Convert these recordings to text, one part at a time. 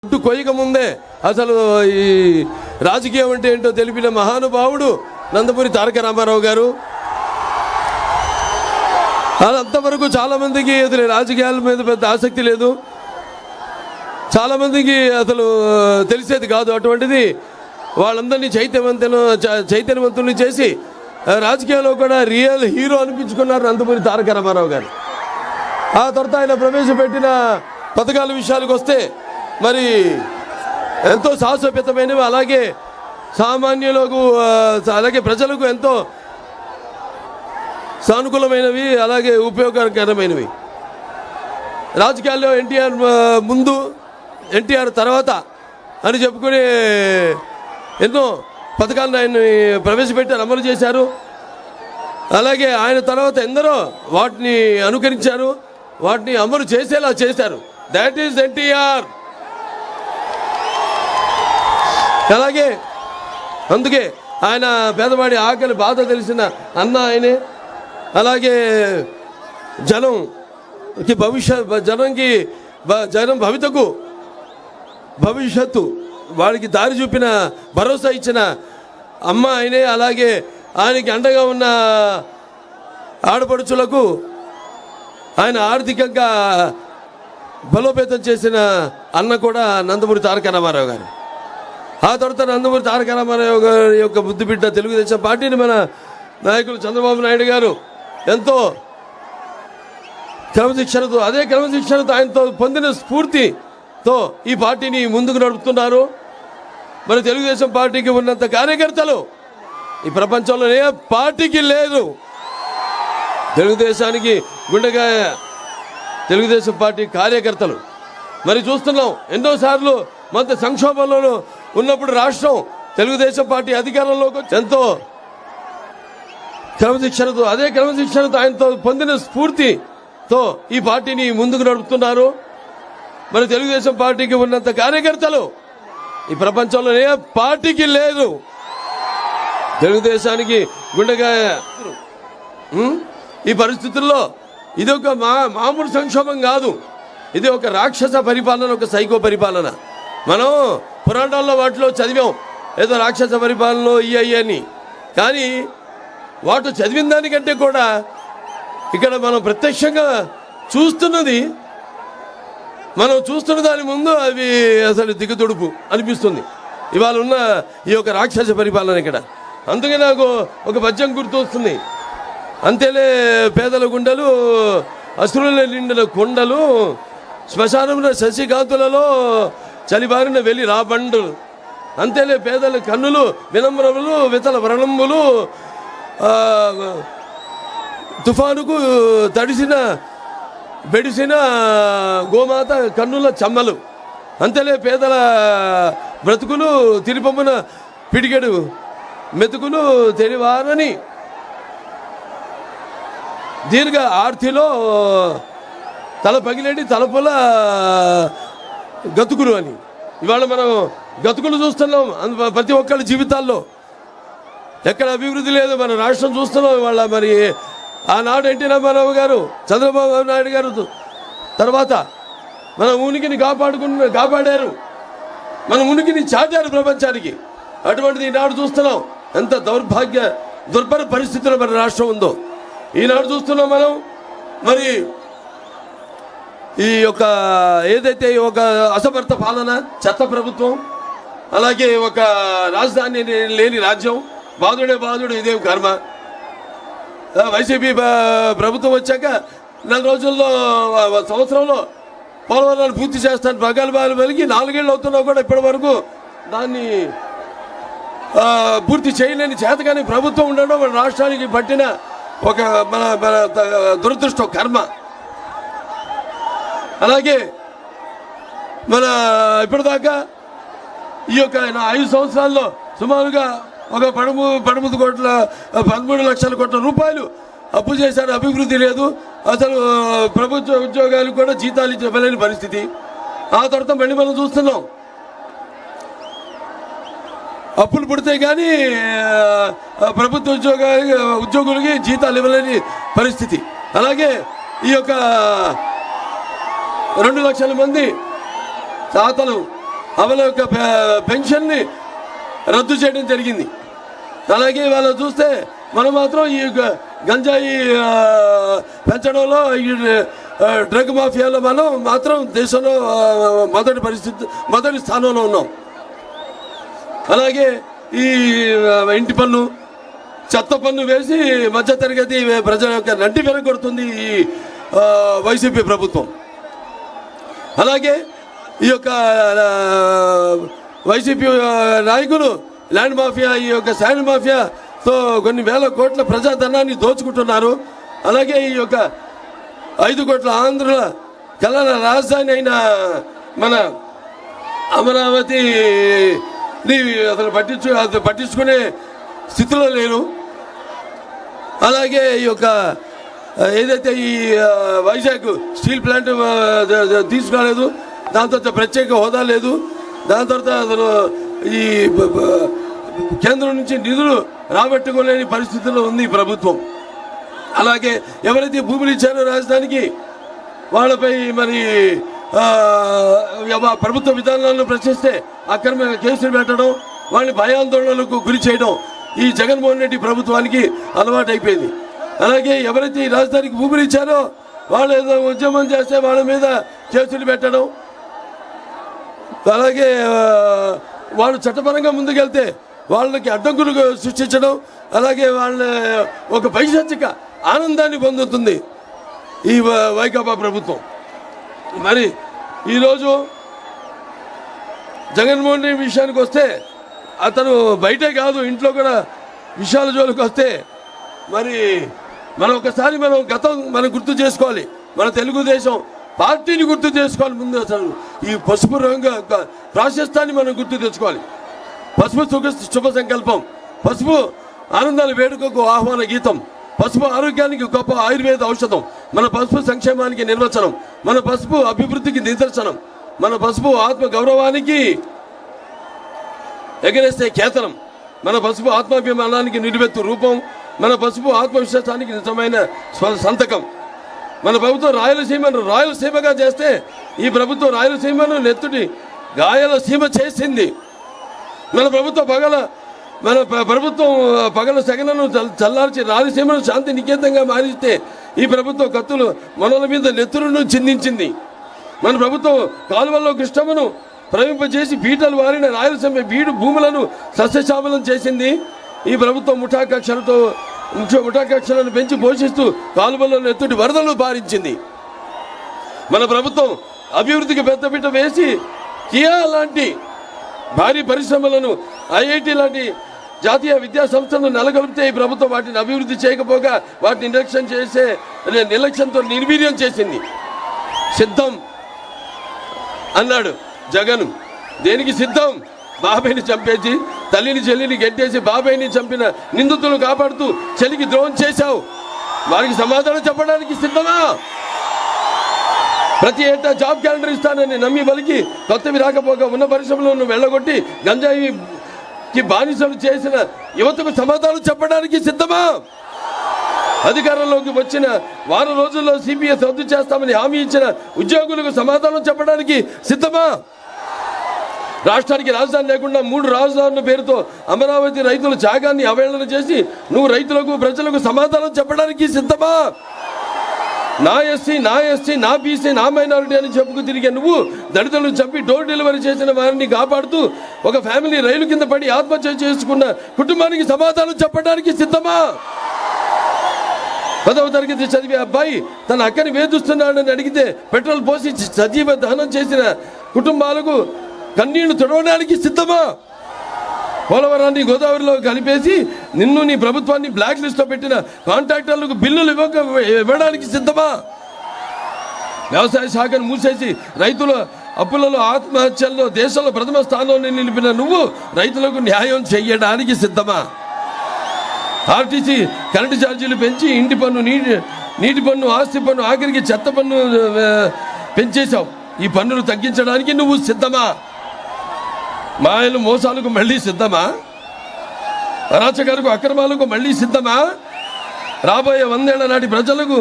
కొయ్యక ముందే అసలు ఈ రాజకీయం అంటే ఏంటో తెలిపిన మహానుభావుడు నందమూరి తారక రామారావు గారు. అంతవరకు చాలామందికి అసలు రాజకీయాల మీద పెద్ద ఆసక్తి లేదు, చాలామందికి అసలు తెలిసేది కాదు. అటువంటిది వాళ్ళందరినీ చైతన్యవంతుల్ని చేసి రాజకీయాల్లో కూడా రియల్ హీరో అనిపించుకున్నారు నందమూరి తారక రామారావు గారు. ఆ తర్వాత ఆయన ప్రవేశపెట్టిన పథకాల విషయాలకు వస్తే మరి ఎంతో సాహసోపేతమైనవి, అలాగే సామాన్యులకు అలాగే ప్రజలకు ఎంతో సానుకూలమైనవి, అలాగే ఉపయోగకరమైనవి. రాజకీయాల్లో ఎన్టీఆర్ ముందు ఎన్టీఆర్ తర్వాత అని చెప్పుకుని ఎన్నో పథకాలను ఆయన ప్రవేశపెట్టారు, అమలు చేశారు. అలాగే ఆయన తర్వాత ఎందరో వాటిని అనుకరించారు, వాటిని అమలు చేసేలా చేశారు. That is NTR. అలాగే అందుకే ఆయన పేదవాడి ఆకలి బాధ తెలిసిన అన్న ఆయనే. అలాగే జనంకి జనం భవిష్యత్తు వాడికి దారి చూపిన భరోసా ఇచ్చిన అమ్మ ఆయనే. అలాగే ఆయనకి అండగా ఉన్న ఆడపడుచులకు ఆయన ఆర్థికంగా బలోపేతం చేసిన అన్న కూడా నందమూరి తారక రామారావు గారు. ఆ తర్వాత నందమూరి తారక రామారావు గారి యొక్క బుద్ధి బిడ్డ తెలుగుదేశం పార్టీని మన నాయకులు చంద్రబాబు నాయుడు గారు ఎంతో క్రమశిక్షణతో, అదే క్రమశిక్షణతో ఆయనతో పొందిన స్ఫూర్తితో ఈ పార్టీని ముందుకు నడుపుతున్నారు. మన తెలుగుదేశం పార్టీకి ఉన్నంత కార్యకర్తలు ఈ ప్రపంచంలో ఏ పార్టీకి లేదు. తెలుగుదేశానికి గుండెకాయ తెలుగుదేశం పార్టీ కార్యకర్తలు. మరి చూస్తున్నాం, ఎన్నోసార్లు మన సంక్షోభంలో ఉన్నప్పుడు రాష్ట్రం తెలుగుదేశం పార్టీ అధికారంలోకి ఎంతో క్రమశిక్షణతో, అదే క్రమశిక్షణతో ఆయనతో పొందిన స్ఫూర్తితో ఈ పార్టీని ముందుకు నడుపుతున్నారు. మన తెలుగుదేశం పార్టీకి ఉన్నంత కార్యకర్తలు ఈ ప్రపంచంలో ఏ పార్టీకి లేదు. తెలుగుదేశానికి గుండెకాయ. ఈ పరిస్థితుల్లో ఇది ఒక మామూలు సంక్షోభం కాదు, ఇది ఒక రాక్షస పరిపాలన, ఒక సైకో పరిపాలన. మనం పురాణాల్లో వాటిలో చదివాం ఏదో రాక్షస పరిపాలనలో అని, కానీ వాటి చదివిన దానికంటే కూడా ఇక్కడ మనం ప్రత్యక్షంగా చూస్తున్న దాని ముందు అవి అసలు దిగుతుడుపు అనిపిస్తుంది ఇవాళ ఉన్న ఈ యొక్క రాక్షస పరిపాలన ఇక్కడ. అందుకే నాకు ఒక పద్యం గుర్తు వస్తుంది. అంతేలే పేదల గుండెలు అసురుల నిండిన కొండలు, శ్మశానమున శశికాంతులలో చలిబారిన వెలి రాబండు. అంతేలే పేదల కన్నులు వినమ్రములు వితల వ్రణములు, తుఫానుకు బెడిసిన గోమాత కన్నుల చెమ్మలు. అంతేలే పేదల బ్రతుకులు తిరిపమ్మున పిడిగెడు మెతుకులు తెలివారని, దీర్ఘ ఆర్తిలో తల పగిలేడి తలపుల గతుకులు అని. ఇవాళ మనం గతుకులు చూస్తున్నాం ప్రతి ఒక్కళ్ళ జీవితాల్లో. ఎక్కడ అభివృద్ధి లేదు. మన రాష్ట్రం చూస్తున్నాం ఇవాళ. మరి ఆనాడు ఎన్టీ రామారావు గారు, చంద్రబాబు నాయుడు గారు తర్వాత మన ఉనికిని కాపాడారు, మన ఉనికిని చాటారు ప్రపంచానికి. అటువంటిది ఈనాడు చూస్తున్నాం ఎంత దుర్భర పరిస్థితిలో మన రాష్ట్రం ఉందో. ఈనాడు చూస్తున్నాం మనం. మరి ఈ యొక్క ఏదైతే ఒక అసమర్థ పాలన, చెత్త ప్రభుత్వం, అలాగే ఒక రాజధాని లేని రాజ్యం, బాధుడు ఇదేం కర్మ. వైసీపీ ప్రభుత్వం వచ్చాక 4 రోజుల్లో సంవత్సరంలో పోలవరాన్ని పూర్తి చేస్తాను ప్రగల్భాలు వెలిగి 4 ఏళ్ళు అవుతున్నా కూడా ఇప్పటి వరకు దాన్ని పూర్తి చేయలేని చేతగాని ప్రభుత్వం ఉండడం మన రాష్ట్రానికి పట్టిన ఒక మన దురదృష్టం, కర్మ. అలాగే మన ఇప్పటిదాకా ఈ యొక్క 5 సంవత్సరాల్లో సుమారుగా ఒక 13 లక్షల కోట్ల రూపాయలు అప్పు చేశారు. అభివృద్ధి లేదు. అసలు ప్రభుత్వ ఉద్యోగాలు కూడా జీతాలు ఇవ్వలేని పరిస్థితి. ఆ తర్వాత మళ్ళీ మనం చూస్తున్నాం అప్పులు పుడితే కానీ ప్రభుత్వ ఉద్యోగులకి జీతాలు ఇవ్వలేని పరిస్థితి. అలాగే ఈ యొక్క 2 లక్షల మంది తాతలు వాళ్ళ యొక్క పెన్షన్ని రద్దు చేయడం జరిగింది. అలాగే వాళ్ళు చూస్తే మనం మాత్రం ఈ గంజాయి పెంచడంలో ఈ డ్రగ్ మాఫియాలో మనం మాత్రం దేశంలో మొదటి స్థానంలో ఉన్నాం. అలాగే ఈ ఇంటి పన్ను, చెత్త పన్ను వేసి మధ్యతరగతి ప్రజల యొక్క నడ్డి వెనకొడుతుంది ఈ వైసీపీ ప్రభుత్వం. అలాగే ఈ యొక్క వైసీపీ నాయకులు ల్యాండ్ మాఫియా, ఈ యొక్క శాండ్ మాఫియాతో కొన్ని వేల కోట్ల ప్రజాధనాన్ని దోచుకుంటున్నారు. అలాగే ఈ యొక్క 5 కోట్ల ఆంధ్రుల కళల రాజధాని అయిన మన అమరావతిని అతను పట్టించుకునే స్థితిలో లేరు. అలాగే ఈ యొక్క ఏదైతే ఈ వైజాగ్ స్టీల్ ప్లాంట్ తీసుకురాలేదు, దాని తర్వాత ప్రత్యేక హోదా లేదు, దాని తర్వాత అతను ఈ కేంద్రం నుంచి నిధులు రాబట్టుకోలేని పరిస్థితుల్లో ఉంది ఈ ప్రభుత్వం. అలాగే ఎవరైతే భూములు ఇచ్చారో రాజధానికి వాళ్ళపై మరి ప్రభుత్వ విధానాలను ప్రశ్నిస్తే అక్రమ కేసులు పెట్టడం, వాళ్ళని భయాందోళనలకు గురి చేయడం ఈ జగన్మోహన్ రెడ్డి ప్రభుత్వానికి అలవాటు అయిపోయింది. అలాగే ఎవరైతే ఈ రాజధానికి భూములు ఇచ్చారో వాళ్ళు ఏదో ఉద్యమం చేస్తే వాళ్ళ మీద కేసులు పెట్టడం, అలాగే వాళ్ళు చట్టపరంగా ముందుకెళ్తే వాళ్ళకి అడ్డంకులు సృష్టించడం, అలాగే వాళ్ళ ఒక పైశాచిక ఆనందాన్ని పొందుతుంది ఈ వైకాపా ప్రభుత్వం. మరి ఈరోజు జగన్మోహన్ రెడ్డి విషయానికి వస్తే అతను బయటే కాదు ఇంట్లో కూడా విషయాల జోలికి వస్తే మరి మనం ఒకసారి గతం మనం గుర్తు చేసుకోవాలి. మన తెలుగుదేశం పార్టీని గుర్తు చేసుకోవాలి. ముందు అసలు ఈ పసుపు రంగు ప్రాశస్తాన్ని మనం గుర్తు తెచ్చుకోవాలి. పసుపు శుభ సంకల్పం, పసుపు ఆనందాల వేడుకకు ఆహ్వాన గీతం, పసుపు ఆరోగ్యానికి గొప్ప ఆయుర్వేద ఔషధం, మన పసుపు సంక్షేమానికి నిర్వచనం, మన పసుపు అభివృద్ధికి నిదర్శనం, మన పసుపు ఆత్మ గౌరవానికి ఎగరేస్తే కేతనం, మన పసుపు ఆత్మాభిమానానికి నిలువెత్తు రూపం, మన పసుపు ఆత్మవిశ్వాసానికి నిజమైన సంతకం. మన ప్రభుత్వం రాయలసీమను రాయలసీమగా చేస్తే ఈ ప్రభుత్వం రాయలసీమను నెత్తుటి గాయాల సీమ చేసింది. మన ప్రభుత్వం పగల సెగలను చల్లార్చి రాయలసీమను శాంతి నికేతంగా మారిస్తే ఈ ప్రభుత్వం కత్తులు మనల మీద నెత్తులను చిందించింది. మన ప్రభుత్వం కాలువల్లో కృష్ణమ్మను ప్రవహింపజేసి పీటలు వారిన రాయలసీమ బీడు భూములను సస్యశామలం చేసింది. ఈ ప్రభుత్వం ముఠాకక్షలను పెంచి పోషిస్తూ కాలువల్లో ఎత్తుటి వరదలు పారించింది. మన ప్రభుత్వం అభివృద్ధికి పెద్దపీట వేసి కియా లాంటి భారీ పరిశ్రమలను, ఐఐటి లాంటి జాతీయ విద్యా సంస్థలను నెలకొల్పితే ఈ ప్రభుత్వం వాటిని అభివృద్ధి చేయకపోగా వాటిని నిర్లక్ష్యంతో నిర్వీర్యం చేసింది. సిద్ధం అన్నాడు జగన్. దేనికి సిద్ధం? బాబాయిని చంపేసి తల్లిని చెల్లిని గెట్టేసి బాబాయిని చంపిన నిందితులను కాపాడుతూ చెల్లికి ద్రోహం చేశావు. వారికి సమాధానం చెప్పడానికి సిద్ధమా? ప్రతి ఏటా జాబ్ క్యాలెండర్ ఇస్తానని నమ్మి బలికి కొత్తవి రాకపోగా ఉన్న పరిశ్రమలను వెళ్ళగొట్టి గంజాయికి బానిసలు చేసిన యువతకు సమాధానం చెప్పడానికి సిద్ధమా? అధికారంలోకి వచ్చిన వారం రోజుల్లో సిపిఎస్ రద్దు చేస్తామని హామీ ఇచ్చిన ఉద్యోగులకు సమాధానం చెప్పడానికి సిద్ధమా? రాష్ట్రానికి రాజధాని లేకుండా 3 రాజధానుల పేరుతో అమరావతి రైతుల త్యాగాన్ని అవహేళన చేసి నువ్వు రైతులకు ప్రజలకు సమాధానం చెప్పడానికి సిద్ధమా? నా ఎస్సీ, నా బీసీ, నా మైనారిటీ అని చెప్పుకు తిరిగే నువ్వు దళితులను చంపి డోర్ డెలివరీ చేసిన వారిని కాపాడుతూ ఒక ఫ్యామిలీ రైలు కింద పడి ఆత్మహత్య చేసుకున్న కుటుంబానికి సమాధానం చెప్పడానికి సిద్ధమా? 10వ తరగతి చదివే అబ్బాయి తన అక్కని వేధిస్తున్నాడని అడిగితే పెట్రోల్ పోసి సజీవ దహనం చేసిన కుటుంబాలకు కన్నీళ్లు తుడవడానికి సిద్ధమా? పోలవరాన్ని గోదావరిలో కలిపేసి నిన్ను నీ ప్రభుత్వాన్ని బ్లాక్ లిస్ట్లో పెట్టిన కాంట్రాక్టర్లకు బిల్లులు ఇవ్వడానికి సిద్ధమా? వ్యవసాయ శాఖను మూసేసి రైతుల అప్పులలో ఆత్మహత్యల్లో దేశంలో ప్రథమ స్థానంలో నిలిపిన నువ్వు రైతులకు న్యాయం చేయడానికి సిద్ధమా? ఆర్టీసీ కరెంటు ఛార్జీలు పెంచి ఇంటి పన్ను, నీటి పన్ను, ఆస్తి పన్ను, ఆఖరికి చెత్త పన్ను పెంచేశావు. ఈ పన్నులు తగ్గించడానికి నువ్వు సిద్ధమా? మాయలు మోసాలకు మళ్ళీ సిద్ధమా? అరాచకాలకు అక్రమాలకు మళ్ళీ సిద్ధమా? రాబోయే 100 ఏళ్ల నాటి ప్రజలకు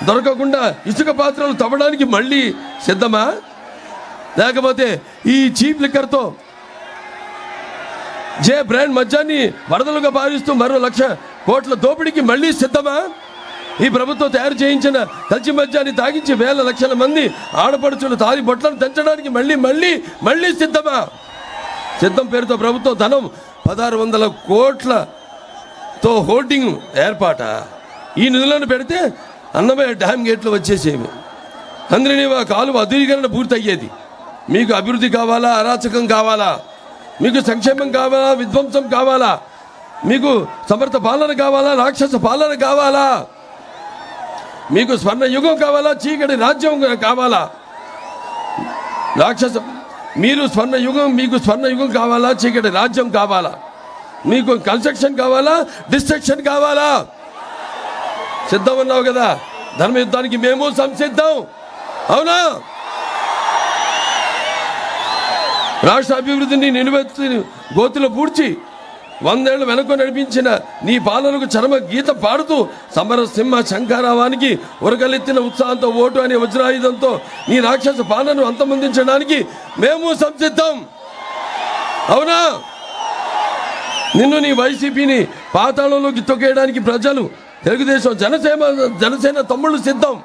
దొరకకుండా ఇసుక పాత్రలు తవ్వడానికి మళ్ళీ సిద్ధమా? లేకపోతే ఈ చీప్ లిక్కర్తో జే బ్రాండ్ మద్యాన్ని వరదలుగా భావిస్తూ మరో 1,00,000 కోట్ల దోపిడీకి మళ్ళీ సిద్ధమా? ఈ ప్రభుత్వం తయారు చేయించిన కల్చి మద్యాన్ని తాగించి వేల లక్షల మంది ఆడపడుచులు తాలి బొట్లను తెంచడానికి మళ్ళీ మళ్ళీ మళ్ళీ సిద్ధమా? సిద్ధం పేరుతో ప్రభుత్వం ధనం 1,600 కోట్లతో హోర్డింగ్ ఏర్పాట. ఈ నిధులను పెడితే అన్నమయ్య డ్యామ్ గేట్లు వచ్చేసేవి, అందరినీ కాలువ అధునీకరణ పూర్తయ్యేది. మీకు అభివృద్ధి కావాలా, అరాచకం కావాలా? మీకు సంక్షేమం కావాలా, విధ్వంసం కావాలా? మీకు సమర్థ పాలన కావాలా, రాక్షస పాలన కావాలా? మీకు స్వర్ణ యుగం కావాలా, చీకటి రాజ్యం కావాలా? మీకు స్వర్ణ యుగం కావాలా, చీకటి రాజ్యం కావాలా? మీకు కన్స్ట్రక్షన్ కావాలా, డిస్ట్రక్షన్ కావాలా? సిద్ధం ఉన్నావు కదా, ధర్మ యుద్ధానికి మేము సంసిద్ధం. అవునా? రాష్ట్ర అభివృద్ధిని నిలువెత్తి గోతులో పూడ్చి 100 ఏళ్ళు వెనక్కు నడిపించిన నీ పాలనకు చరమ గీత పాడుతూ సమర సింహ శంఖారావానికి ఉరగలెత్తిన ఉత్సాహంతో ఓటు అనే వజ్రాయుధంతో నీ రాక్షస పాలనను అంతమొందించడానికి మేము సంసిద్ధం. అవునా? నిన్ను నీ వైసీపీని పాతాళంలోకి తొక్కేయడానికి ప్రజలు, తెలుగుదేశం, జనసేన తమ్ముళ్ళు సిద్ధం.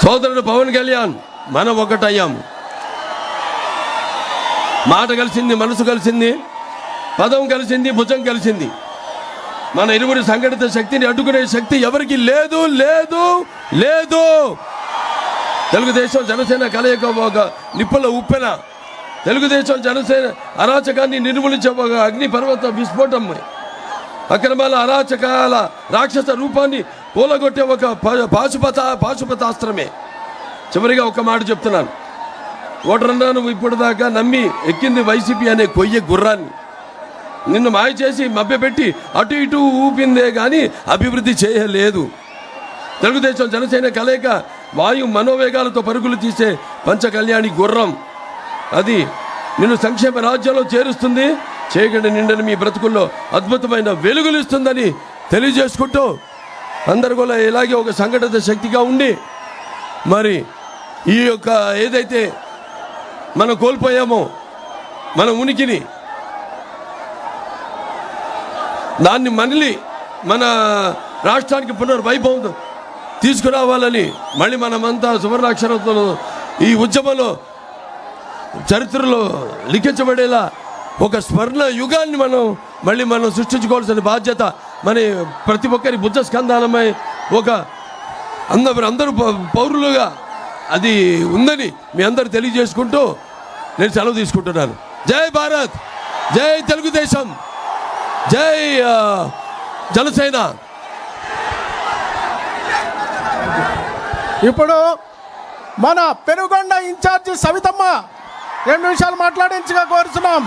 సోదరుడు పవన్ కళ్యాణ్, మనం ఒకటయ్యాము. మాట కలిసింది, మనసు కలిసింది, పదం కలిసింది, భుజం కలిసింది. మన ఇరువురి సంఘటిత శక్తిని అడ్డుకునే శక్తి ఎవరికి లేదు, లేదు, లేదు. తెలుగుదేశం జనసేన కలయిక ఒక నిప్పుల ఉప్పెన. తెలుగుదేశం జనసేన అరాచకాన్ని నిర్మూలించే ఒక అగ్ని పర్వత విస్ఫోటం. అక్రమాల, అరాచకాల రాక్షస రూపాన్ని కూలగొట్టే ఒక పాశుపతాస్త్రమే. చివరిగా ఒక మాట చెప్తున్నాను. ఓటరన్నా నువ్వు ఇప్పటిదాకా నమ్మి ఎక్కింది వైసీపీ అనే కొయ్య గుర్రాన్ని. నిన్ను మాయ చేసి మభ్యపెట్టి అటు ఇటు ఊపిందే కానీ అభివృద్ధి చేయలేదు. తెలుగుదేశం జనసేన కలయిక వాయు మనోవేగాలతో పరుగులు తీసే పంచకళ్యాణి గుర్రం. అది నిన్ను సంక్షేమ రాజ్యంలో చేరుస్తుంది. చీకటి నిండని మీ బ్రతుకుల్లో అద్భుతమైన వెలుగులు ఇస్తుందని తెలియజేసుకుంటూ అందరు కూడా ఇలాగే ఒక సంఘటిత శక్తిగా ఉండి మరి ఈ యొక్క ఏదైతే మనం కోల్పోయామో మన ఉనికిని, దాన్ని మళ్ళీ మన రాష్ట్రానికి పునర్వైభవం తీసుకురావాలని మళ్ళీ మనమంతా సువర్ణాక్షరంతో ఈ ఉద్యమంలో చరిత్రలో లిఖించబడేలా ఒక స్వర్ణ యుగాన్ని మనం సృష్టించుకోవాల్సిన బాధ్యత మన ప్రతి ఒక్కరి బుద్ధ స్కంధాలమై ఒక అందరూ పౌరులుగా అది ఉందని మీ అందరూ తెలియజేసుకుంటూ నేను సెలవు తీసుకుంటున్నాను. జై భారత్, జై తెలుగుదేశం, జై జనసేన. ఇప్పుడు మన పెనుగొండ ఇన్ఛార్జి సవితమ్మ 2 నిమిషాలు మాట్లాడించగా కోరుతున్నాం.